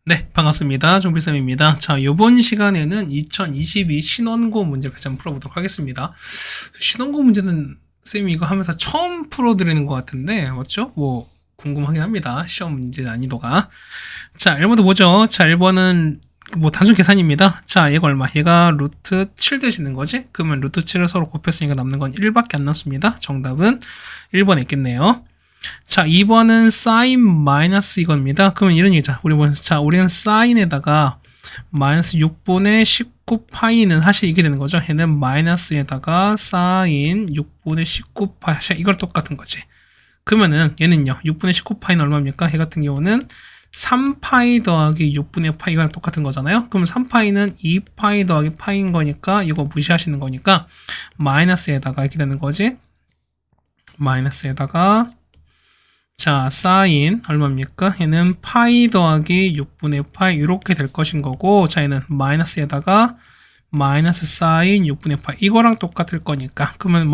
네, 반갑습니다. 좀비쌤입니다. 자, 이번 시간에는 2022 신원고 문제 같이 한번 풀어보도록 하겠습니다. 신원고 문제는 쌤이 이거 하면서 처음 풀어드리는 것 같은데, 맞죠? 뭐, 궁금하긴 합니다. 시험 문제 난이도가. 자, 1번도 뭐죠? 자, 1번은 뭐 단순 계산입니다. 자, 얘가 얼마? 얘가 루트 7 되시는 거지? 그러면 루트 7을 서로 곱했으니까 남는 건 1밖에 안 남습니다. 정답은 1번에 있겠네요. 자, 2번은 사인 마이너스 이겁니다. 그러면 이런 얘기죠. 우리는 사인에다가 마이너스 6분의 19 파이는 사실 이게 되는 거죠. 얘는 마이너스에다가 사인 6분의 19 파이, 이걸 똑같은 거지. 그러면은 얘는요, 6분의 19 파이는 얼마입니까? 얘 같은 경우는 3파이 더하기 6분의 파이가 똑같은 거잖아요. 그럼 3파이는 2파이 더하기 파이인 거니까 이거 무시하시는 거니까 마이너스에다가 이렇게 되는 거지. 마이너스에다가 자, 사인 얼마입니까? 얘는 파이 더하기 6분의 파이 이렇게 될 것인 거고, 자, 얘는 마이너스에다가 마이너스 사인 6분의 파이 이거랑 똑같을 거니까, 그러면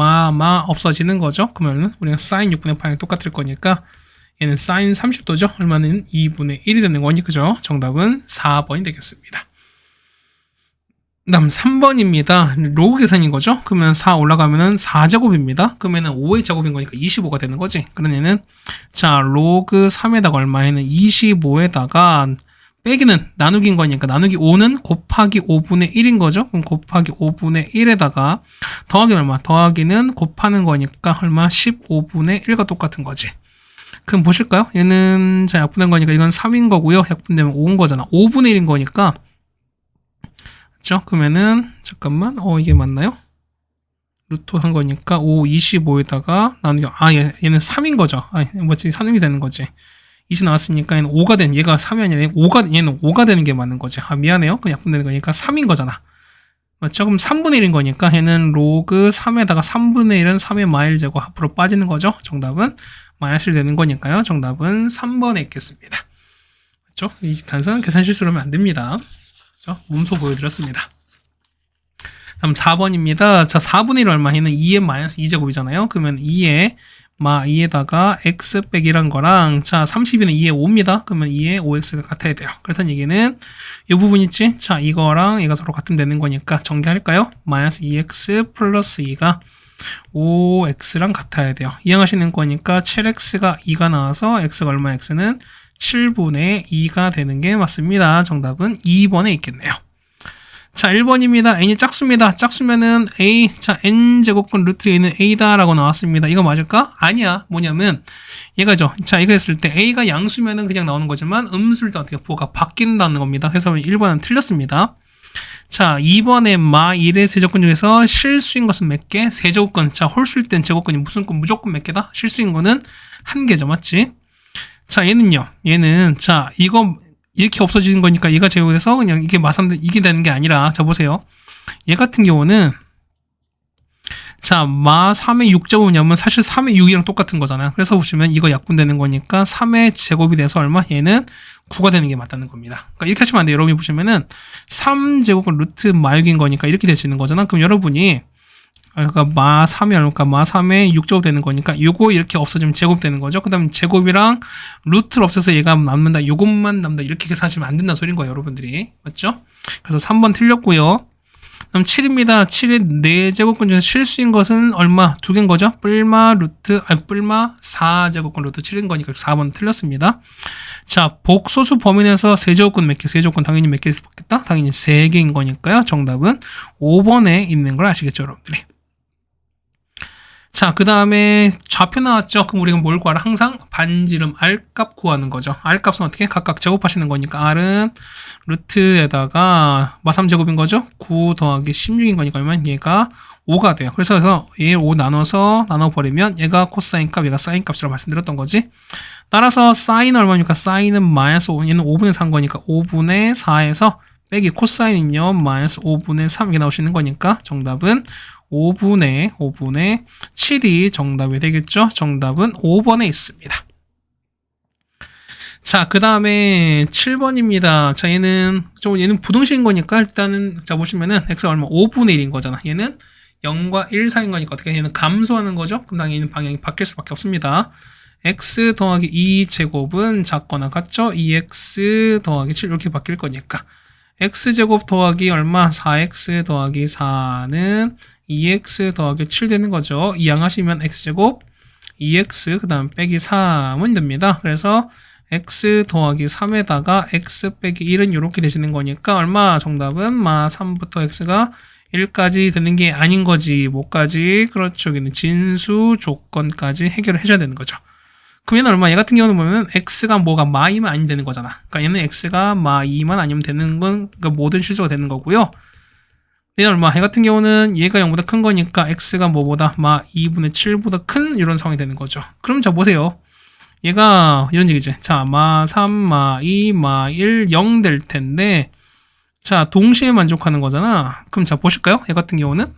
없어지는 거죠. 그러면 우리가 사인 6분의 파이랑 똑같을 거니까 얘는 사인 30도죠. 얼마는 2분의 1이 되는 거니, 그죠? 정답은 4번이 되겠습니다. 다음 3번입니다. 로그 계산인 거죠? 그러면 4 올라가면은 4제곱입니다. 그러면은 5의 제곱인 거니까 25가 되는 거지. 그런 얘는 자, 로그 3에다가 얼마에는 25에다가 빼기는 나누기인 거니까 나누기 5는 곱하기 5분의 1인 거죠? 그럼 곱하기 5분의 1에다가 더하기 얼마? 더하기는 곱하는 거니까 얼마? 15분의 1과 똑같은 거지. 그럼 보실까요? 얘는 자, 약분된 거니까 이건 3인 거고요. 약분되면 5인 거잖아. 5분의 1인 거니까 그렇죠? 그러면은 잠깐만 이게 맞나요? 루트 한 거니까 5, 25에다가 나누기 얘는 3인 거죠. 뭐지? 3이 되는 거지. 20 나왔으니까 얘는 5가 되는 얘가 3이 아니라 얘는 5가 되는 게 맞는 거지. 미안해요. 그냥 약분되는 거니까 3인 거잖아. 맞죠? 그럼 3분의 1인 거니까 얘는 로그 3에다가 3분의 1은 3의 마일 제곱 앞으로 빠지는 거죠. 정답은 마이너스 1 되는 거니까요. 정답은 3번에 있겠습니다. 그렇죠? 이 단순한 계산 실수를 하면 안 됩니다. 몸소 보여드렸습니다. 다음 4번입니다. 자, 4분의 1 얼마? 얘는 2의 마이너스 2제곱이잖아요. 그러면 2에다가 x 빼기란 거랑 자, 30이는 2의 5입니다. 그러면 2의 5x가 같아야 돼요. 그렇다는 얘기는 이 부분 있지? 자, 이거랑 얘가 서로 같으면 되는 거니까 전개할까요? 마이너스 2x 플러스 2가 5x랑 같아야 돼요. 이항하시는 거니까 7x가 2가 나와서 x가 얼마? x는 7분의 2가 되는 게 맞습니다. 정답은 2번에 있겠네요. 자, 1번입니다. n이 짝수입니다. 짝수면은 a, 자, n제곱분 루트 a는 a다 라고 나왔습니다. 이거 맞을까? 아니야. 뭐냐면 얘가죠. 자, 이거 했을 때 a가 양수면은 그냥 나오는 거지만 음수일 때 어떻게 부호가 바뀐다는 겁니다. 그래서 1번은 틀렸습니다. 자, 2번에 마 1의 세제곱근 중에서 실수인 것은 몇 개? 세제곱근. 자, 홀수일 땐 제곱근이 무조건 몇 개다? 실수인 거는 한 개죠. 맞지? 자, 얘는요. 얘는 자, 이거 이렇게 없어지는 거니까 얘가 제곱해서 그냥 이게 이게 되는 게 아니라 자, 보세요. 얘 같은 경우는 자, 마 3의 6제곱이냐면 사실 3의 6이랑 똑같은 거잖아요. 그래서 보시면 이거 약분되는 거니까 3의 제곱이 돼서 얼마? 얘는 9가 되는 게 맞다는 겁니다. 그러니까 이렇게 하시면 안 돼요. 여러분이 보시면은 3제곱은 루트 마 6인 거니까 이렇게 되시는 거잖아. 그럼 여러분이 그러니까 마 3이 얼마까? 마 3에 6제곱 되는 거니까 요거 이렇게 없어지면 제곱 되는 거죠. 그 다음에 제곱이랑 루트를 없애서 얘가 남는다. 요것만 남는다. 이렇게 계산하시면 안 된다는 소리인 거예요. 여러분들이. 맞죠? 그래서 3번 틀렸고요. 그럼 7입니다. 7의 4제곱근 중에서 실수인 것은 얼마? 2개인 거죠? 뿔마 4제곱근 루트 7인 거니까 4번 틀렸습니다. 자, 복소수 범위 내에서 세제곱근 몇 개? 세제곱근 당연히 몇 개 있겠다? 당연히 3개인 거니까요. 정답은 5번에 있는 걸 아시겠죠, 여러분들이? 자, 그 다음에 좌표 나왔죠? 그럼 우리가 뭘 구하라? 항상 반지름 R값 구하는 거죠. R값은 어떻게? 각각 제곱하시는 거니까 R은 루트에다가 마 3제곱인 거죠? 9 더하기 16인 거니까 얼마나? 얘가 5가 돼요. 그래서 얘 5 나눠버리면 얘가 코사인 값, 얘가 사인 값이라고 말씀드렸던 거지. 따라서 사인은 얼마입니까? 사인은 마이너스 5, 얘는 5분의 4인 거니까 5분의 4에서 빼기 코사인은요, 마이너스 5분의 3 이렇게 나올 수 있는 거니까 정답은 5분의 7이 정답이 되겠죠? 정답은 5번에 있습니다. 자, 그 다음에 7번입니다. 자, 얘는 부등식인 거니까 일단은 자, 보시면은 x가 얼마? 5분의 1인 거잖아. 얘는 0과 1 사이인 거니까 어떻게 얘는 감소하는 거죠? 그럼 당연히 얘는 방향이 바뀔 수밖에 없습니다. x 더하기 2제곱은 작거나 같죠? 2x 더하기 7 이렇게 바뀔 거니까 x제곱 더하기 얼마? 4x 더하기 4는 2x 더하기 7 되는 거죠. 이항하시면 x제곱 2x 그 다음 빼기 3은 됩니다. 그래서 x 더하기 3에다가 x 빼기 1은 이렇게 되시는 거니까 얼마? 정답은 3부터 x가 1까지 되는 게 아닌 거지. 뭐까지? 그렇죠. 여기는 진수 조건까지 해결을 해줘야 되는 거죠. 그럼 얘는 얼마? 얘 같은 경우는 보면은 x가 뭐가 마이만 아니면 되는 거잖아. 그러니까 얘는 x가 마2만 아니면 되는 건 그러니까 모든 실수가 되는 거고요. 얘는 얼마? 얘 같은 경우는 얘가 0보다 큰 거니까 x가 뭐보다 마2분의 7보다 큰 이런 상황이 되는 거죠. 그럼 자 보세요. 얘가 이런 얘기지. 자, 마3, 마2, 마1, 0 될 텐데 자, 동시에 만족하는 거잖아. 그럼 자, 보실까요? 얘 같은 경우는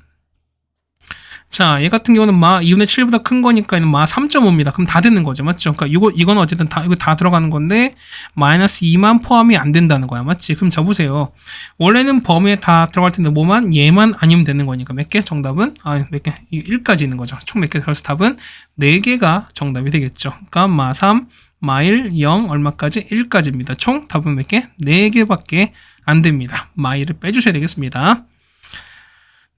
자, 얘 같은 경우는 마 2분의 7보다 큰 거니까 얘는 마 3.5입니다. 그럼 다 되는 거죠. 맞죠? 그러니까 이건 어쨌든 이거 다 들어가는 건데 마이너스 2만 포함이 안 된다는 거야. 맞지? 그럼 자 보세요. 원래는 범위에 다 들어갈 텐데 뭐만? 얘만 아니면 되는 거니까 몇 개? 정답은 몇 개? 1까지 있는 거죠. 총 몇 개? 그래서 답은 4개가 정답이 되겠죠. 그러니까 마 3, 마 1, 0 얼마까지? 1까지입니다. 총 답은 몇 개? 4개밖에 안 됩니다. 마 1을 빼주셔야 되겠습니다.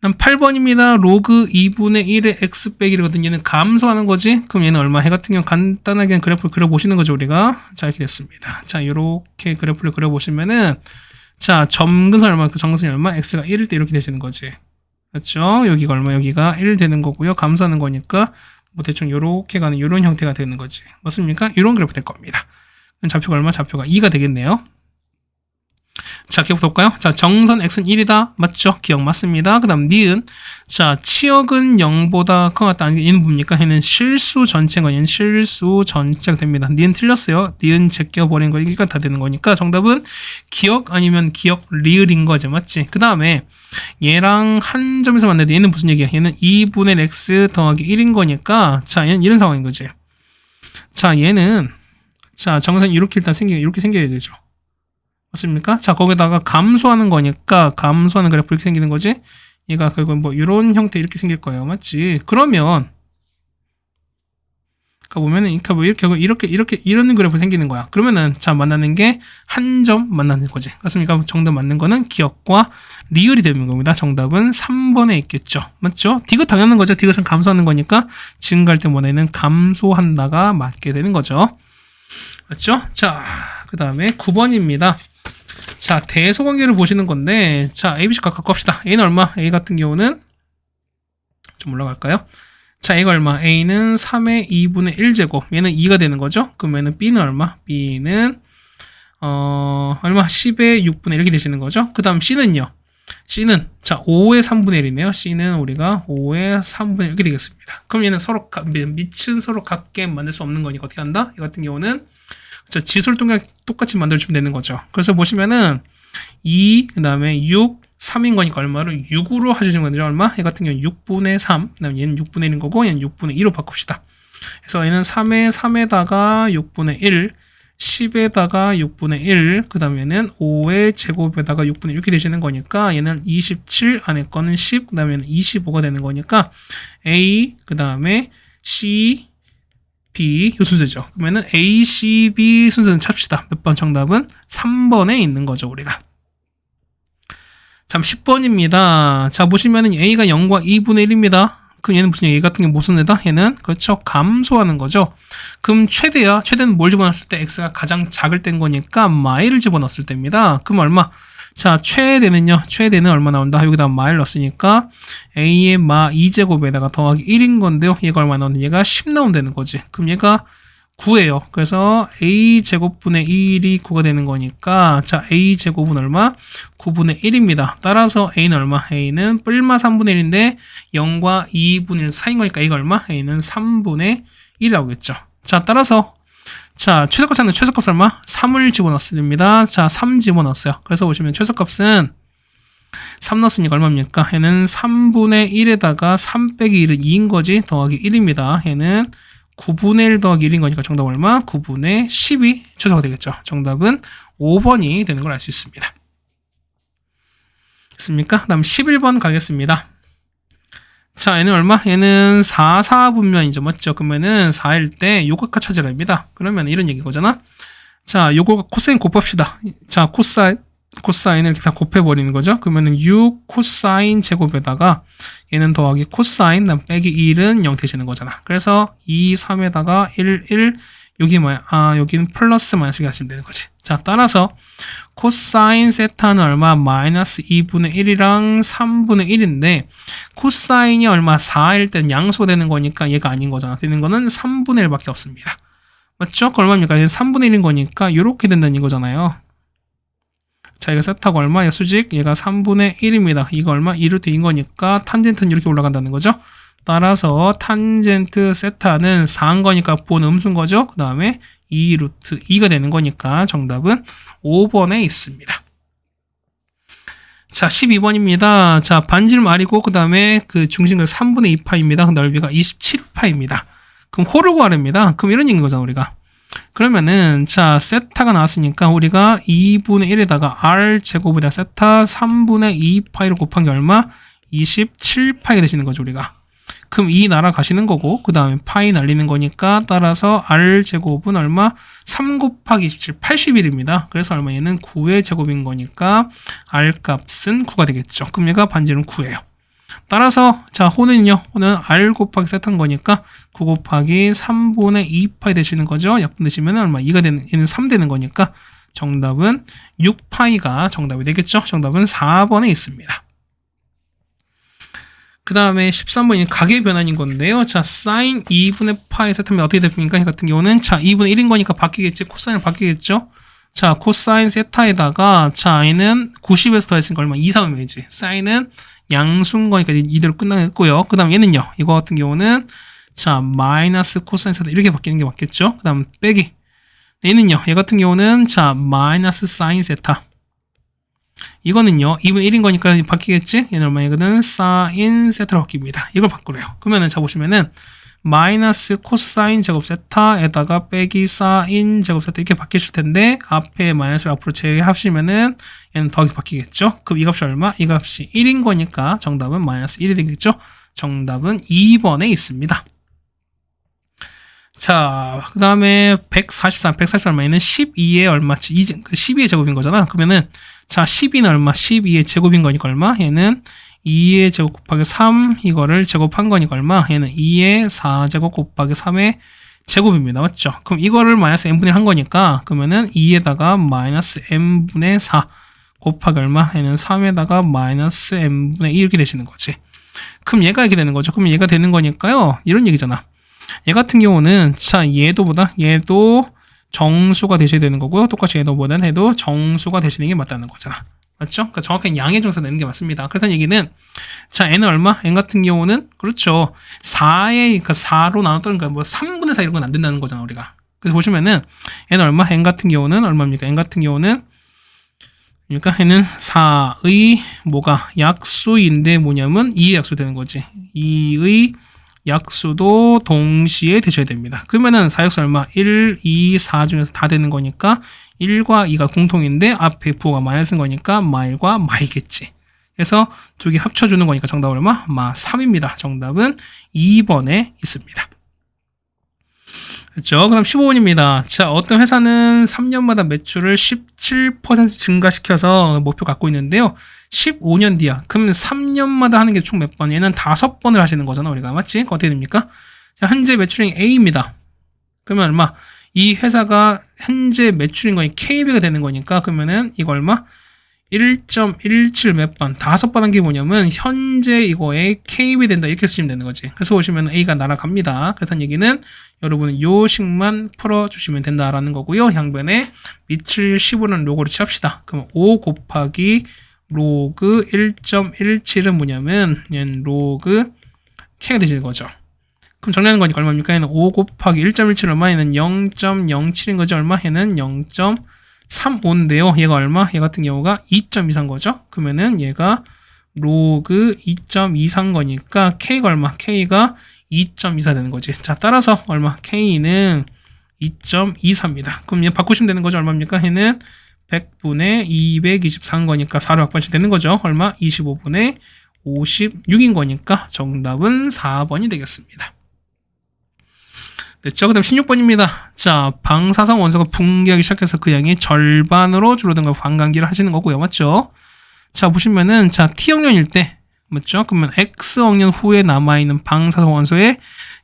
8번입니다. 로그 2분의 1의 x 빼기거든요. 얘는 감소하는 거지. 그럼 얘는 얼마? 해 같은 경우 간단하게 그래프를 그려보시는 거죠. 우리가. 자, 이렇게 됐습니다. 자, 이렇게 그래프를 그려보시면은 자, 점근선 얼마? 그 점근선이 얼마? x가 1일 때 이렇게 되시는 거지. 그렇죠? 여기가 얼마? 여기가 1 되는 거고요. 감소하는 거니까 뭐 대충 이렇게 가는 이런 형태가 되는 거지. 맞습니까? 이런 그래프 될 겁니다. 좌표가 얼마? 좌표가 2가 되겠네요. 자, 기억 볼까요? 자, 정선 x는 1이다. 맞죠? 기억 맞습니다. 그 다음 니은. 자, 치역은 0보다 커갔다. 얘는 뭡니까? 얘는 실수 전체가 얘는 실수 전체가 됩니다. 니은 틀렸어요. 니은 제껴버린 거 이게 다 되는 거니까 정답은 기억 아니면 기억 리을인 거죠. 맞지? 그 다음에 얘랑 한 점에서 만나는데 얘는 무슨 얘기야? 얘는 2분의 x 더하기 1인 거니까 자, 얘는 이런 상황인 거지. 자, 얘는 자, 정선이 이렇게 일단 이렇게 생겨야 되죠. 맞습니까? 자, 거기다가 감소하는 거니까 감소하는 그래프 이렇게 생기는 거지. 얘가 결국 뭐 이런 형태 이렇게 생길 거예요. 맞지? 그러면 보면은 이렇게 이런 그래프 생기는 거야. 그러면은 자, 만나는 게 한 점 만나는 거지. 맞습니까? 정답 맞는 거는 기억과 리을이 되는 겁니다. 정답은 3번에 있겠죠. 맞죠? 디귿 당연한 거죠. 디귿은 감소하는 거니까 증가할 때 뭐냐면 감소한다가 맞게 되는 거죠. 맞죠? 자, 그 다음에 9번입니다. 자, 대소관계를 보시는 건데, 자, ABC 각각 합시다. A는 얼마? A 같은 경우는, 좀 올라갈까요? 자, A가 얼마? A는 3의 2분의 1제곱. 얘는 2가 되는 거죠? 그러면은 B는 얼마? B는, 얼마? 10의 6분의 1 이렇게 되시는 거죠? 그 다음 C는요? C는, 자, 5의 3분의 1이네요. C는 우리가 5의 3분의 1 이렇게 되겠습니다. 그럼 얘는 서로, 밑은 서로 같게 만들 수 없는 거니까 어떻게 한다? 이 같은 경우는, 지수를 똑같이 만들어주면 되는 거죠. 그래서 보시면은 2, 그 다음에 6, 3인 거니까 얼마로? 6으로 하시는 거죠. 얼마? 얘 같은 경우는 6분의 3, 그 다음에 얘는 6분의 1인 거고 얘는 6분의 2로 바꿉시다. 그래서 얘는 3의 3에다가 6분의 1, 10에다가 6분의 1, 그 다음에는 5의 제곱에다가 6분의 1 이렇게 되시는 거니까 얘는 27, 안에 거는 10, 그 다음에는 25가 되는 거니까 A, 그 다음에 C, B 이 순서죠. 그러면은 A, C, B 순서는 찹시다. 몇 번? 정답은 3번에 있는 거죠, 우리가. 자, 10번입니다. 자, 보시면은 A가 0과 2분의 1입니다. 그럼 얘는 무슨 얘기 같은 게 무슨 애다? 얘는 그렇죠. 감소하는 거죠. 그럼 최대야. 최대는 뭘 집어넣었을 때 x가 가장 작을 땐 거니까 마이를 집어넣었을 때입니다. 그럼 얼마? 자, 최대는요. 최대는 얼마 나온다? 여기다 마일 넣었으니까 a의 마 2제곱에다가 더하기 1인 건데요. 얘가 얼마 나오는데 얘가 10 나온다는 거지. 그럼 얘가 9예요. 그래서 a제곱분의 1이 9가 되는 거니까 자, a제곱은 얼마? 9분의 1입니다. 따라서 a는 얼마? a는 뿔마 3분의 1인데 0과 2분의 1 사이인 거니까 a가 얼마? a는 3분의 1이 나오겠죠. 자, 따라서 자, 최소값 찾는 최소값 얼마? 3을 집어넣습니다. 자, 3 집어넣었어요. 그래서 보시면 최소값은 3 넣었으니까 얼마입니까? 얘는 3분의 1에다가 3 빼기 1은 2인 거지. 더하기 1입니다. 얘는 9분의 1 더하기 1인 거니까 정답 얼마? 9분의 10이 최소가 되겠죠. 정답은 5번이 되는 걸 알 수 있습니다. 됐습니까? 그 다음 11번 가겠습니다. 자, 얘는 얼마? 얘는 4, 4분면이죠. 맞죠? 그러면은 4일 때 요각각 찾으라 합니다. 그러면 이런 얘기 거잖아. 자, 요거 코사인 곱합시다. 자, 코사인을 이렇게 다 곱해버리는 거죠. 그러면은 6 코사인 제곱에다가 얘는 더하기 코사인, 빼기 1은 0 되시는 거잖아. 그래서 2, 3에다가 1, 1, 여기 뭐야? 여기는 플러스 마이너스 하시면 되는 거지. 자, 따라서 코사인 세타는 얼마? 마이너스 2분의 1이랑 3분의 1인데 코사인이 얼마? 4일 때는 양수가 되는 거니까 얘가 아닌 거잖아. 되는 거는 3분의 1밖에 없습니다. 맞죠? 그 얼마입니까? 얘는 3분의 1인 거니까 이렇게 된다는 이거잖아요. 자, 이거 세타가 얼마야? 수직? 얘가 3분의 1입니다. 이거 얼마? 2루트인 거니까 탄젠트는 이렇게 올라간다는 거죠. 따라서 탄젠트 세타는 4인 거니까 본 음수인 거죠. 그 다음에 2루트 2가 되는 거니까 정답은 5번에 있습니다. 자, 12번입니다. 자, 반지름 R이고 그 다음에 그 중심각 3분의 2파입니다. 넓이가 27파입니다. 그럼 호를 구하랍니다. 그럼 이런 얘기인 거잖아, 우리가. 그러면은 자, 세타가 나왔으니까 우리가 2분의 1에다가 R 제곱에다 세타 3분의 2파이를 곱한 게 얼마? 27파이 되시는 거죠, 우리가. 그럼 이 날아가시는 거고 그 다음에 파이 날리는 거니까 따라서 R 제곱은 얼마? 3 곱하기 27, 81입니다. 그래서 얼마? 얘는 9의 제곱인 거니까 R 값은 9가 되겠죠. 그럼 얘가 반지름 9예요. 따라서 자, 호는요. 호는 R 곱하기 세타인 거니까 9 곱하기 3분의 2파이 되시는 거죠. 약분되시면 얼마? 2가 되는, 얘는 3 되는 거니까 정답은 6파이가 정답이 되겠죠. 정답은 4번에 있습니다. 그 다음에 13번이 각의 변환인 건데요. 자, 사인 2분의 파이 세타면 어떻게 됩니까? 이 같은 경우는 자, 2분의 1인 거니까 바뀌겠지. 코사인을 바뀌겠죠. 자, 코사인 세타에다가 자, 얘는 90에서 더했으니까 얼마? 2, 3은 왜지? 사인은 양수인 거니까 이대로 끝나겠고요. 그 다음 얘는요. 이거 같은 경우는 자, 마이너스 코사인 세타 이렇게 바뀌는 게 맞겠죠. 그 다음 빼기. 얘는요. 얘 같은 경우는 자, 마이너스 사인 세타. 이거는요, 2분의 1인 거니까 바뀌겠지? 얘는 얼마이거든? 사인 세타로 바뀝니다. 이걸 바꾸래요. 그러면은, 자, 보시면은, 마이너스 코사인 제곱 세타에다가 빼기 사인 제곱 세타 이렇게 바뀌실 텐데, 앞에 마이너스를 앞으로 제외하시면은, 얘는 더하기 바뀌겠죠? 그럼 이 값이 얼마? 이 값이 1인 거니까 정답은 마이너스 1이 되겠죠? 정답은 2번에 있습니다. 자, 그 다음에 143 얼마에는 12의 얼마치? 12의 제곱인 거잖아. 그러면은, 자, 12는 얼마? 12의 제곱인 거니까 얼마? 얘는 2의 제곱 곱하기 3, 이거를 제곱한 거니까 얼마? 얘는 2의 4제곱 곱하기 3의 제곱입니다. 맞죠? 그럼 이거를 마이너스 n분의 1 한 거니까, 그러면은 2에다가 마이너스 n분의 4 곱하기 얼마? 얘는 3에다가 마이너스 n분의 2 이렇게 되시는 거지. 그럼 얘가 이렇게 되는 거죠. 그럼 얘가 되는 거니까요. 이런 얘기잖아. 얘 같은 경우는 자, 얘도 정수가 되셔야 되는 거고요. 똑같이 얘도 정수가 되시는 게 맞다는 거잖아. 맞죠? 그러니까 정확한 양의 정수가 되는 게 맞습니다. 그렇다는 얘기는 자, n은 얼마? n 같은 경우는 그렇죠. 4의 그러니까 4로 나눴던 그러니까 뭐 3분의 4 이런 건 안 된다는 거잖아, 우리가. 그래서 보시면은 n은 얼마? n 같은 경우는 얼마입니까? n 같은 경우는 그러니까 얘는 4의 뭐가 약수인데 뭐냐면 2의 약수 되는 거지. 2의 약수도 동시에 되셔야 됩니다. 그러면은 4약수 얼마? 1, 2, 4 중에서 다 되는 거니까 1과 2가 공통인데 앞에 부호가 마이너스인 거니까 마일과 마이겠지. 그래서 두 개 합쳐주는 거니까 정답 얼마? 3입니다. 정답은 2번에 있습니다. 그렇죠? 그럼 15번입니다. 자, 어떤 회사는 3년마다 매출을 17% 증가시켜서 목표 갖고 있는데요. 15년 뒤야. 그럼 3년마다 하는 게 총 몇 번? 얘는 5번을 하시는 거잖아, 우리가. 맞지? 어떻게 됩니까? 자, 현재 매출이 A입니다. 그러면 얼마? 이 회사가 현재 매출인 거니 KB가 되는 거니까 그러면은 이거 얼마? 1.17 몇 번, 5번 한 게 뭐냐면 현재 이거에 KB 된다 이렇게 쓰시면 되는 거지. 그래서 보시면 A가 날아갑니다. 그렇다는 얘기는 여러분은 요 식만 풀어주시면 된다라는 거고요. 양변에 밑을 15는 로그로 취합시다. 그럼 5 곱하기 로그 1.17은 뭐냐면 얘는 로그 K가 되시는 거죠. 그럼 정리하는 거니까 얼마입니까? 얘는 5 곱하기 1.17은 얼마? 얘는 0.07인 거죠. 얼마? 얘는 0.35인데요. 얘가 얼마? 얘 같은 경우가 2.23 거죠. 그러면은 얘가 로그 2.23 거니까 K가 얼마? K가 2.24 되는 거지. 자, 따라서 얼마? K는 2.24입니다. 그럼 얘 바꾸시면 되는 거죠. 얼마입니까? 얘는 100분의 223 거니까 4로 약분시 되는 거죠. 얼마? 25분의 56인 거니까 정답은 4번이 되겠습니다. 됐죠? 그 다음 16번입니다. 자, 방사성 원소가 붕괴하기 시작해서 그 양이 절반으로 줄어든 걸 반감기를 하시는 거고요. 맞죠? 자, 보시면은, 자, T억년일 때, 맞죠? 그러면 X억년 후에 남아있는 방사성 원소의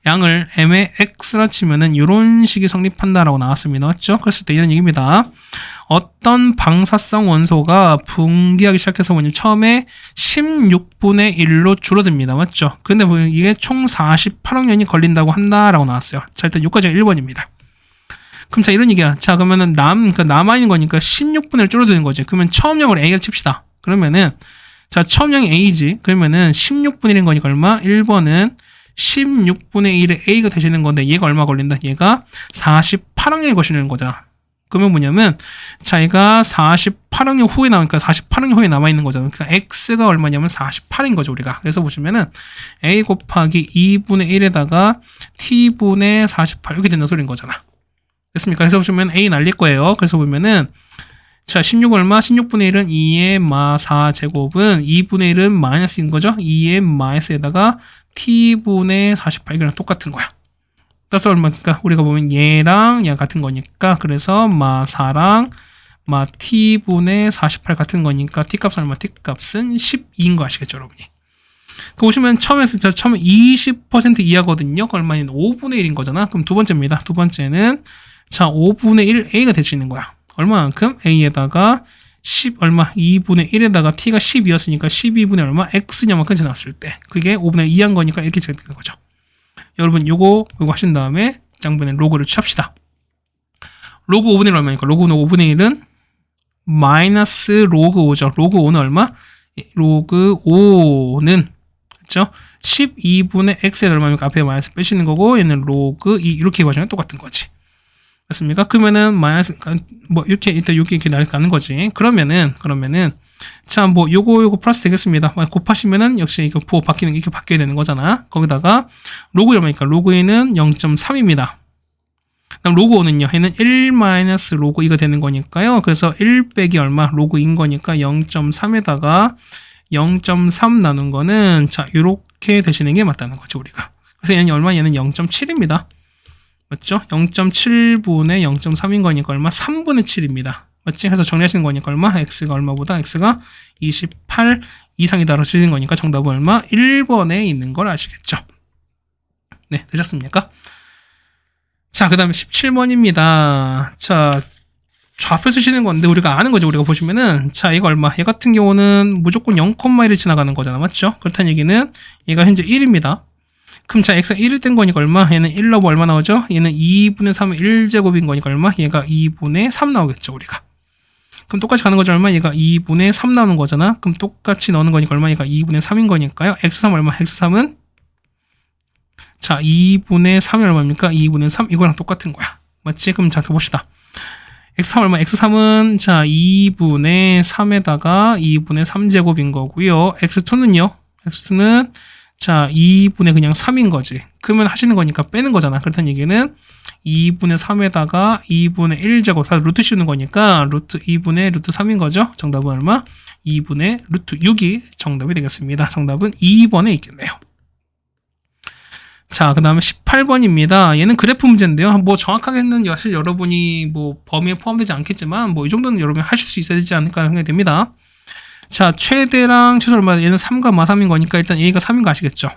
양을 M의 X라 치면은 이런 식이 성립한다라고 나왔습니다. 맞죠? 그랬을 때 이런 얘기입니다. 어떤 방사성 원소가 붕괴하기 시작해서 뭐냐면 처음에 16분의 1로 줄어듭니다. 맞죠? 근데 뭐 이게 총 48억 년이 걸린다고 한다라고 나왔어요. 자, 일단 여기까지가 1번입니다. 그럼 자, 이런 얘기야. 자, 그러면은 그러니까 남아있는 거니까 16분의 1 줄어드는 거지. 그러면 처음형으로 A를 칩시다. 그러면은 자, 처음형이 A지. 그러면은 16분의 1인 거니까 얼마? 1번은 16분의 1의 A가 되시는 건데 얘가 얼마 걸린다? 얘가 48억 년이 걸리는 거잖아. 그러면 뭐냐면 자, 얘가 48억 년 후에 나오니까 48억 년 후에 남아있는 거잖아. 그러니까 X가 얼마냐면 48인 거죠, 우리가. 그래서 보시면은 A 곱하기 2분의 1에다가 T분의 48 이렇게 된다는 소리인 거잖아. 됐습니까? 그래서 보시면 A 날릴 거예요. 그래서 보면은 자, 16 얼마? 16분의 1은 2의 마 4제곱은 2분의 1은 마이너스인 거죠? 2의 마이너스에다가 T분의 48 이거랑 똑같은 거야. 따라서 얼마니까 우리가 보면 얘랑 얘 같은 거니까 그래서 마 4랑 마 T분의 48 같은 거니까 T값은 얼마? T값은 12인 거 아시겠죠, 여러분이? 그 보시면 처음에 20% 이하거든요. 그 얼마인 5분의 1인 거잖아. 그럼 두 번째입니다. 두 번째는 자, 5분의 1 A가 될 수 있는 거야. 얼마만큼? A에다가 10 얼마? 2분의 1에다가 T가 10이었으니까 12분의 얼마? X냐만큼 지났을 때 그게 5분의 2한 거니까 이렇게 되는 거죠. 여러분 요거 하신 다음에 양변에 로그를 취합시다. 로그 5분의 1 얼마니까? 로그 5분의 1은 마이너스 로그 5죠. 로그 5는 얼마? 로그 5는 그렇죠? 12분의 x에 얼마니까 앞에 마이너스 빼시는 거고 얘는 로그 2 이렇게 해봐주면 똑같은 거지. 맞습니까? 그러면은 마이너스 뭐 이렇게 일단 이렇게 나가는 거지. 그러면은 자, 뭐 요거 플러스 되겠습니다. 곱하시면은 역시 이거 부호 바뀌는 이렇게 바뀌어야 되는 거잖아. 거기다가 로그 얼마니까? 로그 2는 0.3입니다. 그다음 로그 5는요. 얘는 1 마이너스 로그 2가 되는 거니까요. 그래서 1 빼기 얼마? 로그 2인 거니까 0.3에다가 0.3 나눈 거는 자, 요렇게 되시는 게 맞다는 거죠, 우리가. 그래서 얘는 얼마? 얘는 0.7입니다. 맞죠? 0.7분의 0.3인 거니까 얼마? 3분의 7입니다. 맞지? 해서 정리하시는 거니까 얼마? x가 얼마보다? x가 28 이상이다라고 쓰시는 거니까 정답은 얼마? 1번에 있는 걸 아시겠죠? 네, 되셨습니까? 자, 그 다음에 17번입니다. 자, 좌표 쓰시는 건데 우리가 아는 거죠. 우리가 보시면은 자, 이거 얼마? 얘 같은 경우는 무조건 0,1을 지나가는 거잖아. 맞죠? 그렇다는 얘기는 얘가 현재 1입니다. 그럼 자, x가 1일 땐 거니까 얼마? 얘는 1 넣으면 얼마 나오죠? 얘는 2분의 3의 1제곱인 거니까 얼마? 얘가 2분의 3 나오겠죠, 우리가. 그럼 똑같이 가는 거죠, 얼마? 얘가 2분의 3 나오는 거잖아. 그럼 똑같이 넣는 거니까 얼마? 얘가 2분의 3인 거니까요. x3 얼마? x3은 자, 2분의 3이 얼마입니까? 2분의 3 이거랑 똑같은 거야. 맞지? 그럼 자, 봅시다. x3 얼마? x3은 자, 2분의 3에다가 2분의 3제곱인 거고요. x2는요? x2는 자, 2분의 그냥 3인 거지. 그러면 하시는 거니까 빼는 거잖아. 그렇다는 얘기는 2분의 3에다가 2분의 1제곱 다 루트 씌우는 거니까 루트 2분의 루트 3인 거죠. 정답은 얼마? 2분의 루트 6이 정답이 되겠습니다. 정답은 2번에 있겠네요. 자, 그 다음에 18번입니다. 얘는 그래프 문제인데요. 뭐 정확하게는 사실 여러분이 뭐 범위에 포함되지 않겠지만 뭐 이 정도는 여러분이 하실 수 있어야 되지 않을까 생각이 됩니다. 자, 최대랑 최소 얼마? 얘는 3과 마3인 거니까 일단 A가 3인 거 아시겠죠?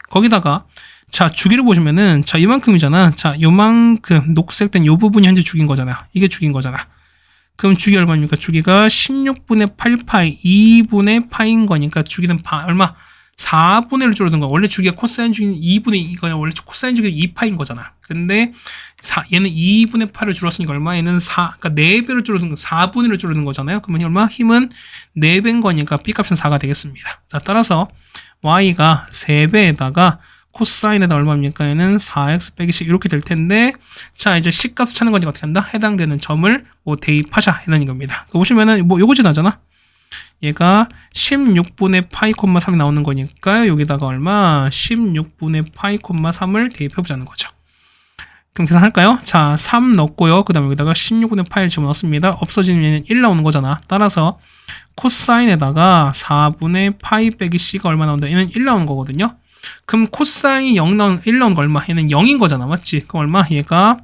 거기다가 자, 주기를 보시면은 자, 이만큼이잖아. 자, 요만큼 녹색된 요 부분이 현재 주기인 거잖아. 이게 주기인 거잖아. 그럼 주기 얼마입니까? 주기가 16분의 8파이 2분의 파이인 거니까 주기는 얼마? 4분의 1로 줄어든 거야. 원래 주기가 코사인 주기는 2분의 2거야. 원래 코사인 주기가 2파인 거잖아. 근데 얘는 2분의 8을 줄었으니까 얼마? 얘는 그러니까 4배로 줄어든 거, 4분의 1로 줄어든 거잖아요. 그러면 얼마? 힘은 4배인 거니까 B값은 4가 되겠습니다. 자, 따라서 Y가 3배에다가 코사인에다 얼마입니까? 얘는 4x 빼기 10 이렇게 될 텐데 자, 이제 C값을 찾는 거니까 어떻게 한다? 해당되는 점을 뭐 대입하자 해당인 겁니다. 보시면은 뭐 요거 지나잖아. 얘가 16분의 파이 콤마 3이 나오는 거니까 여기다가 얼마? 16분의 파이 콤마 3을 대입해보자는 거죠. 그럼 계산할까요? 자, 3 넣고요. 그 다음에 여기다가 16분의 파이를 집어넣습니다. 없어지는 얘는 1 나오는 거잖아. 따라서 코사인에다가 4분의 파이 빼기 c가 얼마 나온다? 얘는 1 나오는 거거든요. 그럼 코사인이 1 나오는 거 얼마? 얘는 0인 거잖아. 맞지? 그럼 얼마? 얘가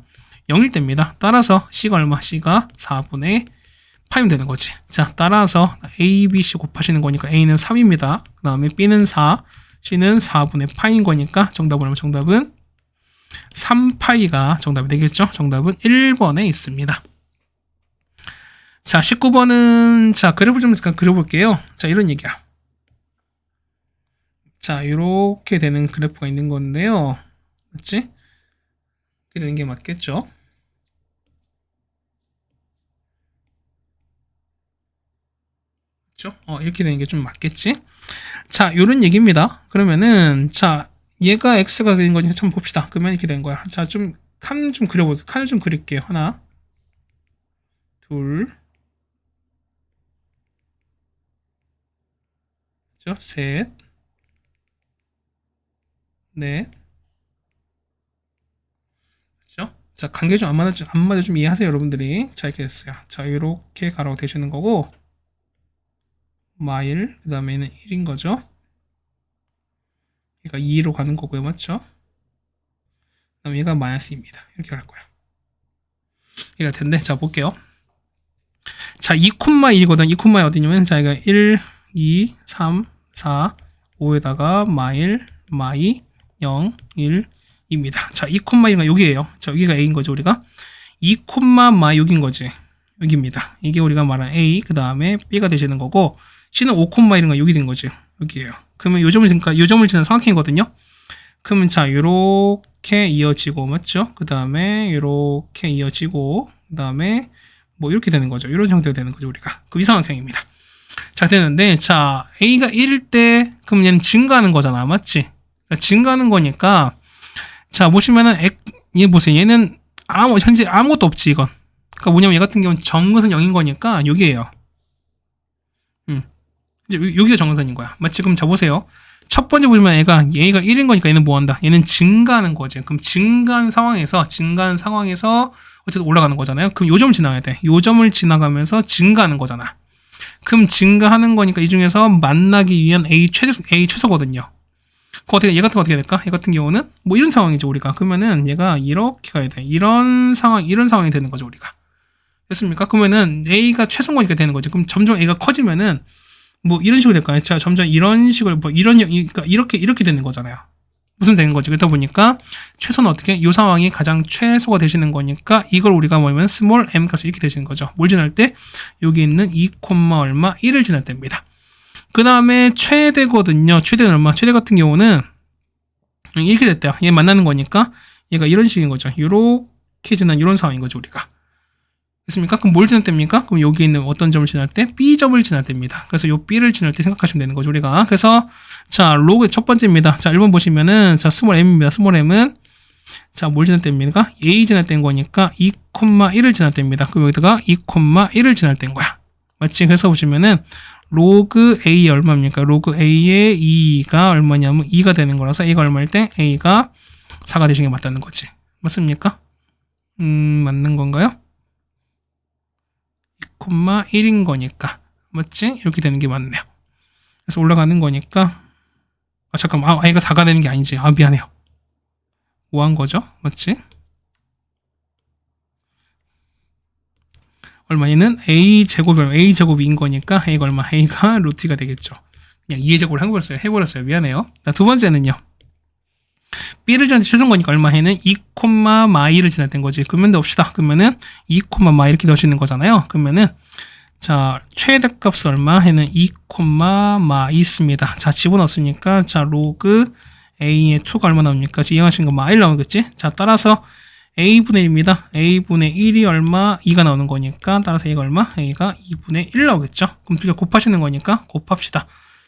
0일 때입니다. 따라서 c가 얼마? c가 4분의 파이면 되는 거지. 자, 따라서 a, b, c 곱하시는 거니까 a는 3입니다. 그 다음에 b는 4, c는 4분의 파이인 거니까 정답은 얼마? 정답은 3파이가 정답이 되겠죠? 정답은 1번에 있습니다. 자, 19번은, 자, 그래프를 좀 잠깐 그려볼게요. 자, 이런 얘기야. 자, 이렇게 되는 그래프가 있는 건데요. 맞지? 이렇게 되는 게 맞겠죠? 그렇죠? 이렇게 되는 게 좀 맞겠지? 자, 이런 얘기입니다. 그러면은, 자, 얘가 x가 되는 거니까 한번 봅시다. 그러면 이렇게 된 거야. 자, 칸 좀 그려볼게요. 칸을 좀 그릴게요. 하나, 둘, 셋, 넷. 그렇죠? 자, 관계 좀 안 맞아 좀 이해하세요, 여러분들이. 자, 이렇게 됐어요. 자, 이렇게 가라고 되시는 거고, 마일, 그 다음에는 1인 거죠. 얘가 2로 가는 거고요, 맞죠? 그 다음에 얘가 마이너스입니다. 이렇게 갈 거야. 얘가 된대. 자, 볼게요. 자, 2,1이거든. 2,1 어디냐면, 자, 이거 1, 2, 3, 4, 5에다가 마일, 마이, 0, 1, 입니다. 자, 2,1가 여기에요. 자, 여기가 a인 거죠, 우리가. 2, 마 여기인 거지. 여기입니다. 이게 우리가 말한 a, 그 다음에 b가 되시는 거고, c는 5, 1가 여기 된 거지. 여기에요. 그러면 요 점을 지는 삼각형이거든요. 그러면 자, 요렇게 이어지고, 맞죠? 그 다음에 요렇게 이어지고, 그 다음에 뭐 이렇게 되는 거죠. 이런 형태가 되는 거죠, 우리가. 그 이삼각형입니다. 자, 되는데, 자, a가 1일 때, 그럼 얘는 증가하는 거잖아. 맞지? 그러니까 증가하는 거니까, 자, 보시면은, 얘 보세요. 얘는 현재 아무것도 없지, 이건. 그러니까 뭐냐면 얘 같은 경우는 정근선 0인 거니까, 여기에요. 이제 여기가 정근선인 거야. 맞지? 그럼 자, 보세요. 첫 번째 보시면 얘가 1인 거니까 얘는 뭐 한다? 얘는 증가하는 거지. 그럼 증가한 상황에서 어쨌든 올라가는 거잖아요. 그럼 요 점을 지나가야 돼. 요 점을 지나가면서 증가하는 거잖아. 그럼 증가하는 거니까 이 중에서 만나기 위한 A 최소거든요. 얘 같은 거 어떻게 될까? 얘 같은 경우는 뭐 이런 상황이죠, 우리가. 그러면은 얘가 이렇게 가야 돼. 이런 상황이 되는 거죠, 우리가. 됐습니까? 그러면은 A가 최소인 거니까 되는 거죠. 그럼 점점 A가 커지면은 뭐 이런 식으로 될 거예요. 자, 점점 이런 식으로 그러니까 이렇게 되는 거잖아요. 무슨 되는 거지? 그러다 보니까 최소는 어떻게? 이 상황이 가장 최소가 되시는 거니까 이걸 우리가 뭐냐면 스몰 m 값이 이렇게 되시는 거죠. 뭘 지날 때? 여기 있는 2, 얼마? 1을 지날 때입니다. 그 다음에 최대거든요. 최대는 얼마? 최대 같은 경우는 이렇게 됐대요. 얘 만나는 거니까 얘가 이런 식인 거죠. 이렇게 지난 이런 상황인 거죠, 우리가. 됐습니까? 그럼 뭘 지날 때입니까? 그럼 여기 있는 어떤 점을 지날 때? B점을 지날 때입니다. 그래서 요 B를 지날 때 생각하시면 되는 거죠, 우리가. 그래서, 자, 로그 첫 번째입니다. 자, 1번 보시면은, 자, 스몰 m입니다. 스몰 m은, 자, 뭘 지날 때입니까? A 지날 때인 거니까 2, 1을 지날 때입니다. 그럼 여기다가 2, 1을 지날 때인 거야. 맞지? 그래서 보시면은, 로그 A 얼마입니까? 로그 A의 2가 얼마냐면 2가 되는 거라서 A가 얼마일 때 A가 4가 되시는 게 맞다는 거지. 맞습니까? 맞는 건가요? 1인 거니까. 맞지? 이렇게 되는 게 맞네요. 그래서 올라가는 거니까. 잠깐만. A가 4가 되는 게 아니지. 미안해요. 뭐 한 거죠? 맞지? 얼마? 얘는 A제곱인 거니까 A가 얼마? A가 루트 2가 되겠죠. 그냥 2의 제곱을 해버렸어요. 미안해요. 자, 두 번째는요. B를 지날 때 최소인 거니까 얼마? 해는 2, 마이를 지날 때인 거지. 그러면 넣읍시다. 그러면은 2, 마이 이렇게 넣으시는 거잖아요. 그러면은 자, 최대값 얼마? 해는 2, 마이 있습니다. 자, 집어넣었으니까 자, 로그 A의 2가 얼마 나옵니까? 이해하시는 거 마일 나오겠지? 자, 따라서 A분의 1입니다. A분의 1이 얼마? 2가 나오는 거니까 따라서 A가 얼마? A가 2분의 1 나오겠죠? 그럼 두 개 곱하시는 거니까 곱합시다.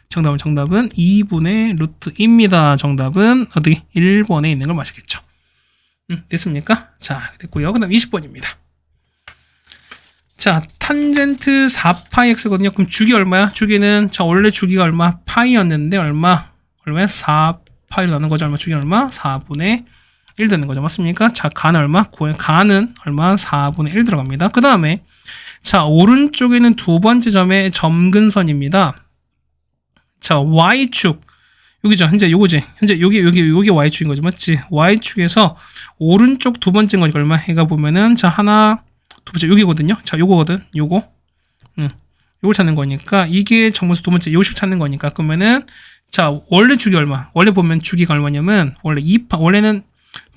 정답은 2분의 루트입니다. 정답은 어디? 1번에 있는 걸 마시겠죠. 됐습니까? 자, 됐고요. 그 다음 20번입니다. 자, 탄젠트 4파이x거든요. 그럼 주기 얼마야? 주기는, 자, 원래 주기가 얼마? 파이였는데 얼마야? 4파이로 나눈 거죠. 얼마? 주기 얼마? 4분의 1 되는 거죠. 맞습니까? 자, 가는 얼마? 가는 얼마? 4분의 1 들어갑니다. 그 다음에 자, 오른쪽에는 두 번째 점의 점근선입니다. 자, Y축. 여기죠. 현재 요거지. 현재 요게 Y축인 거지. 맞지? Y축에서 오른쪽 두 번째인 거니까 얼마 해가 보면은, 자, 하나, 두 번째, 여기거든요. 자, 요거거든. 요걸 찾는 거니까, 이게 정보수 두 번째, 요식 찾는 거니까, 그러면은, 자, 원래 주기 얼마? 원래 보면 주기가 얼마냐면, 원래는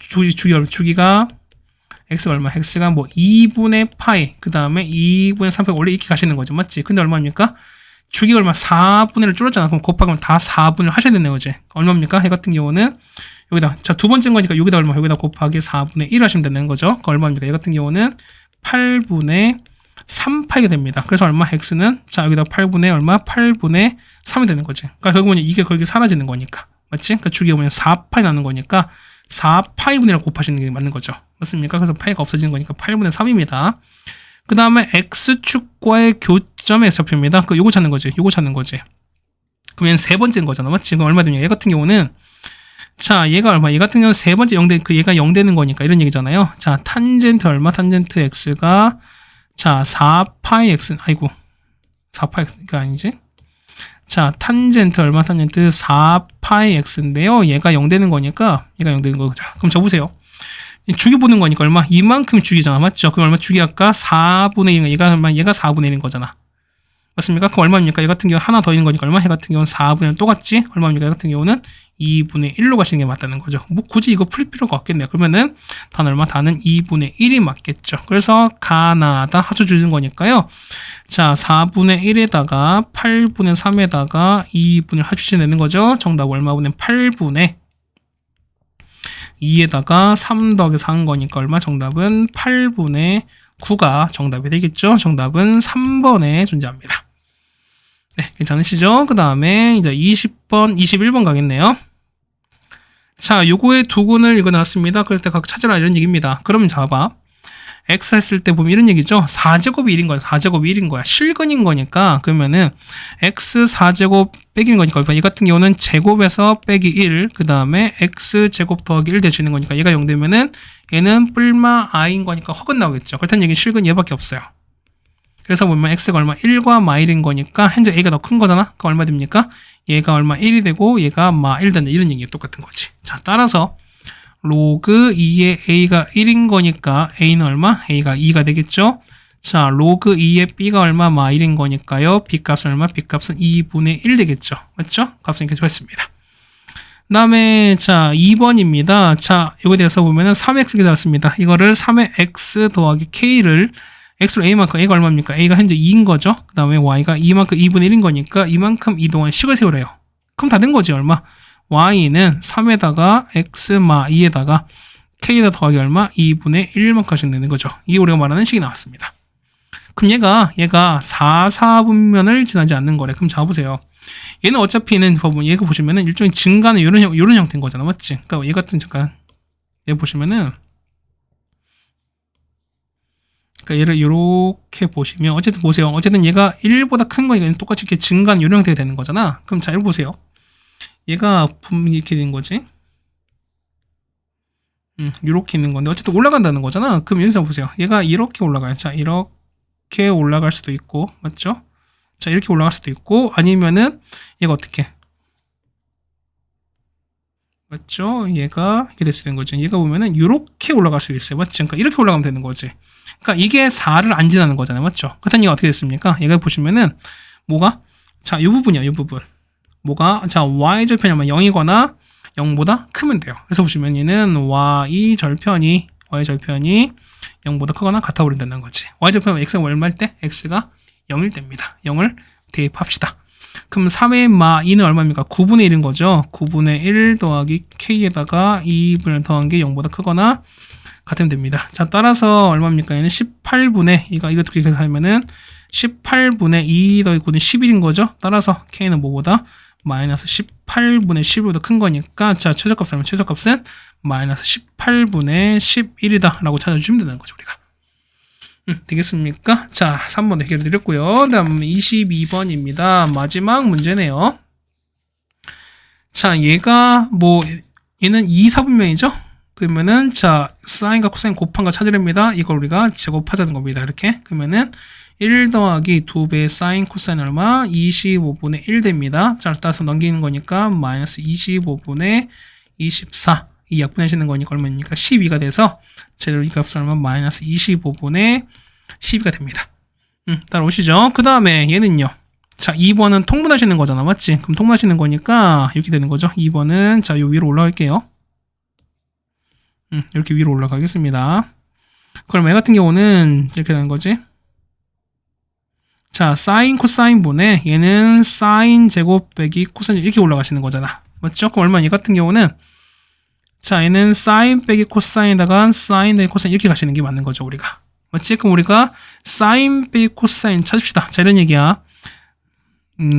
주기가, x가 얼마? x가 뭐 2분의 파이, 그 다음에 2분의 3파이, 원래 이렇게 가시는 거죠. 맞지? 근데 얼마입니까? 주기가 얼마? 4분의 1을 줄였잖아. 그럼 곱하면 다 4분의 1을 하셔야 되는 거지. 얼마입니까? 해 같은 경우는 여기다, 자, 두 번째인 거니까 여기다 얼마? 여기다 곱하기 4분의 1 하시면 되는 거죠. 그 얼마입니까? 얘 같은 경우는 8분의 3파이가 됩니다. 그래서 얼마? x는, 자, 여기다 8분의 얼마? 8분의 3이 되는 거지. 그러니까 결국은 이게 거기 사라지는 거니까. 맞지? 그러니까 주기가 뭐냐? 4파이 나는 거니까 4파이분의 1을 곱하시는 게 맞는 거죠. 맞습니까? 그래서 파이가 없어지는 거니까 8분의 3입니다. 그 다음에 x축과의 교점의 x좌표입니다. 요거 찾는 거지. 요거 찾는 거지. 그러면 세 번째인 거잖아. 맞지? 그럼 얼마 되냐? 얘 같은 경우는, 자, 얘가 얼마? 얘 같은 경우는 세 번째 0 얘가 0 되는 거니까 이런 얘기잖아요. 자, 탄젠트 얼마? 탄젠트 x가, 자, 4파이 x, 아이고, 4파이가 아니지? 자, 탄젠트 얼마? 탄젠트 4파이 x인데요. 얘가 0 되는 거니까, 얘가 0 되는 거죠. 그럼 적으세요. 주기 보는 거니까 얼마? 이만큼 주기잖아. 맞죠? 그럼 얼마? 주기 아까 4분의 1, 얘가 얼마? 얘가 4분의 1인 거잖아. 맞습니까? 그럼 얼마입니까? 얘 같은 경우 하나 더 있는 거니까 얼마? 얘 같은 경우는 4분의 1 똑같지? 얼마입니까? 얘 같은 경우는 2분의 1로 가시는 게 맞다는 거죠. 뭐 굳이 이거 풀 필요가 없겠네요. 그러면은 단 얼마? 단은 2분의 1이 맞겠죠. 그래서 가나다 합쳐 주는 거니까요. 자, 4분의 1에다가 8분의 3에다가 2분의 1 합치시면 되는 거죠. 정답 얼마분의 8분의 2에다가 3 더하기 4한 거니까 얼마? 정답은 8분의 9가 정답이 되겠죠. 정답은 3번에 존재합니다. 네, 괜찮으시죠? 그 다음에 이제 20번, 21번 가겠네요. 자, 요거의 두근을 이거 나왔습니다. 그럴 때 각 찾으라 이런 얘기입니다. 그러면 잡아. x 했을 때 보면 이런 얘기죠. 4제곱이 1인 거야. 4제곱이 1인 거야. 실근인 거니까 그러면은 x 4제곱 빼기인 거니까 이 같은 경우는 제곱에서 빼기 1, 그 다음에 x 제곱 더하기 1 되시는 거니까 얘가 0 되면은 얘는 뿔마 i인 거니까 허근 나오겠죠. 그렇다는 얘기는 실근 얘밖에 없어요. 그래서 보면 x가 얼마? 1과 마 1인 거니까 현재 a가 더 큰 거잖아. 그 얼마 됩니까? 얘가 얼마? 1이 되고 얘가 마 1 된다. 이런 얘기가 똑같은 거지. 자, 따라서 로그 2의 a가 1인 거니까 a는 얼마? a가 2가 되겠죠. 자, 로그 2의 b가 얼마? 마 1인 거니까요. b 값은 얼마? b 값은 2분의 1 되겠죠. 맞죠? 값은 이렇게 좋았습니다. 그 다음에 자, 2번입니다. 자, 이거에 대해서 보면은 3x가 되었습니다. 이거를 3의 x 더하기 k를 x로 a만큼 a가 얼마입니까? a가 현재 2인 거죠. 그 다음에 y가 2만큼 2분의 1인 거니까 이만큼 이동한 식을 세우래요. 그럼 다 된 거지. 얼마? y는 3에다가 x마 2에다가 k에다 더하기 얼마? 2분의 1만큼 하시면 되는 거죠. 이게 우리가 말하는 식이 나왔습니다. 그럼 얘가 4분면을 지나지 않는 거래. 그럼 잡으세요. 얘는 어차피는 얘가 보시면은 일종의 증가는 이런 형태인 거잖아. 맞지? 그러니까 얘 같은 잠깐 얘 보시면은 그러니까 얘를 이렇게 보시면 어쨌든 보세요. 어쨌든 얘가 1보다 큰 거니까 똑같이 이렇게 증가는 이런 형태가 되는 거잖아. 그럼 잘 보세요. 얘가 이렇게 된 거지. 이렇게 있는 건데 어쨌든 올라간다는 거잖아. 그럼 여기서 보세요. 얘가 이렇게 올라가요. 자, 이렇게 올라갈 수도 있고, 맞죠? 자, 이렇게 올라갈 수도 있고, 아니면은 얘가 어떻게? 맞죠? 얘가 이렇게 될 수 있는 거죠. 얘가 보면은 이렇게 올라갈 수 있어요. 맞죠? 그러니까 이렇게 올라가면 되는 거지. 그러니까 이게 4를 안 지나는 거잖아요. 맞죠? 그렇다면 얘가 어떻게 됐습니까? 얘가 보시면은 뭐가? 자, 이 부분이야. 이 부분. 뭐가? 자, y절편이 0이거나 0보다 크면 돼요. 그래서 보시면 얘는 y절편이 0보다 크거나 같아 버린다는 거지. y절편은 x가 얼마일 때? x가 0일 때입니다. 0을 대입합시다. 그럼 3의 마 2는 얼마입니까? 9분의 1인 거죠. 9분의 1 더하기 k에다가 2분을 더한 게 0보다 크거나 같으면 됩니다. 자, 따라서 얼마입니까? 얘는 18분의 이거 어떻게 계산하면은 18분의 2 더하기 9는 11인 거죠. 따라서 k는 뭐보다? 마이너스 18분의 11보다 큰 거니까 자, 최소값을 하면 최소값은 마이너스 18분의 11이다 라고 찾아주시면 되는 거죠. 우리가 되겠습니까? 자, 3번 해결해 드렸고요. 다음 22번입니다. 마지막 문제네요. 자, 얘가 얘는 2사분면이죠? 그러면은 자, 사인과 코사인 곱한 거 찾으랍니다. 이걸 우리가 제곱하자는 겁니다. 이렇게. 그러면은 1 더하기 2배 사인 코사인 얼마? 25분의 1 됩니다. 자, 따라서 넘기는 거니까 마이너스 25분의 24. 이 약분하시는 거니까 얼마입니까? 12가 돼서 제대로 이 값은 얼마? 마이너스 25분의 12가 됩니다. 따라오시죠. 그 다음에 얘는요. 자, 2번은 통분하시는 거잖아. 맞지? 그럼 통분하시는 거니까 이렇게 되는 거죠. 2번은 자, 요 위로 올라갈게요. 이렇게 위로 올라가겠습니다. 그럼 얘 같은 경우는 이렇게 되는 거지. 자, 사인 코사인 분의 얘는 사인 제곱 빼기 코사인 이렇게 올라가시는 거잖아. 맞죠? 그럼 얼마 얘 같은 경우는 자, 얘는 사인 빼기 코사인에다가 사인 빼기 코사인 이렇게 가시는 게 맞는 거죠, 우리가. 맞지? 그럼 우리가 사인 빼기 코사인 찾읍시다. 자, 이런 얘기야.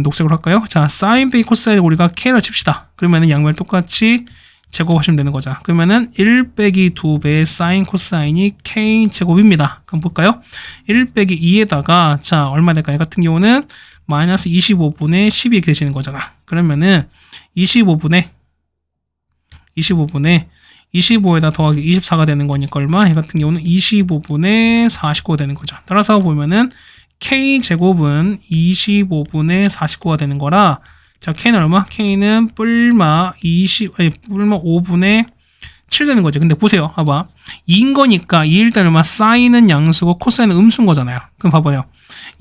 녹색으로 할까요? 자, 사인 빼기 코사인 우리가 k를 칩시다. 그러면은 양변 똑같이 제곱하시면 되는 거죠. 그러면은 1 빼기 2배의 사인 코사인이 k 제곱입니다. 그럼 볼까요? 1 빼기 2에다가 자, 얼마 될까요? 같은 경우는 마이너스 25분의 12 이렇게 되시는 거잖아. 그러면은 25분의 25에다 더하기 24가 되는 거니까 얼마? 얘 같은 경우는 25분의 49가 되는 거죠. 따라서 보면은 k제곱은 25분의 49가 되는 거라 자, k는 얼마? k는 뿔마 5분의 7 되는 거죠. 근데 보세요. 봐봐. 2인 거니까 2일 때 얼마? 사인은 양수고 코사인은 음수인 거잖아요. 그럼 봐봐요.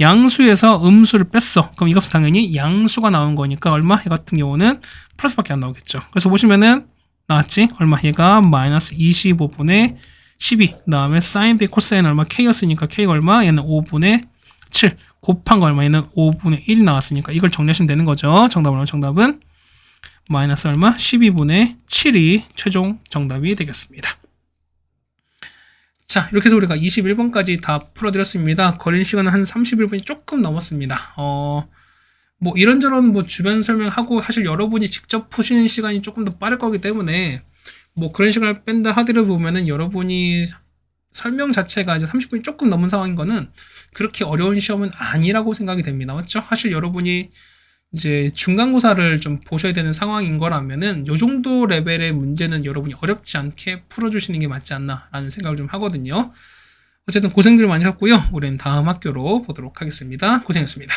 양수에서 음수를 뺐어. 그럼 이 값은 당연히 양수가 나온 거니까 얼마? 얘 같은 경우는 플러스밖에 안 나오겠죠. 그래서 보시면은 나왔지? 얼마? 얘가 마이너스 25분의 12. 그 다음에 사인 빼기 코사인 얼마? k였으니까 k가 얼마? 얘는 5분의 7. 곱한 거 얼마? 얘는 5분의 1이 나왔으니까 이걸 정리하시면 되는 거죠. 정답은 마이너스 얼마? 12분의 7이 최종 정답이 되겠습니다. 자, 이렇게 해서 우리가 21번까지 다 풀어드렸습니다. 걸린 시간은 한 31분이 조금 넘었습니다. 뭐 이런저런 뭐 주변 설명하고 사실 여러분이 직접 푸시는 시간이 조금 더 빠를 거기 때문에 뭐 그런 시간을 뺀다 하더라도 보면은 여러분이 설명 자체가 이제 30분이 조금 넘은 상황인 거는 그렇게 어려운 시험은 아니라고 생각이 됩니다. 맞죠? 사실 여러분이 이제 중간고사를 좀 보셔야 되는 상황인 거라면은 요 정도 레벨의 문제는 여러분이 어렵지 않게 풀어주시는 게 맞지 않나라는 생각을 좀 하거든요. 어쨌든 고생들 많이 하셨고요. 우리는 다음 학교로 보도록 하겠습니다. 고생했습니다.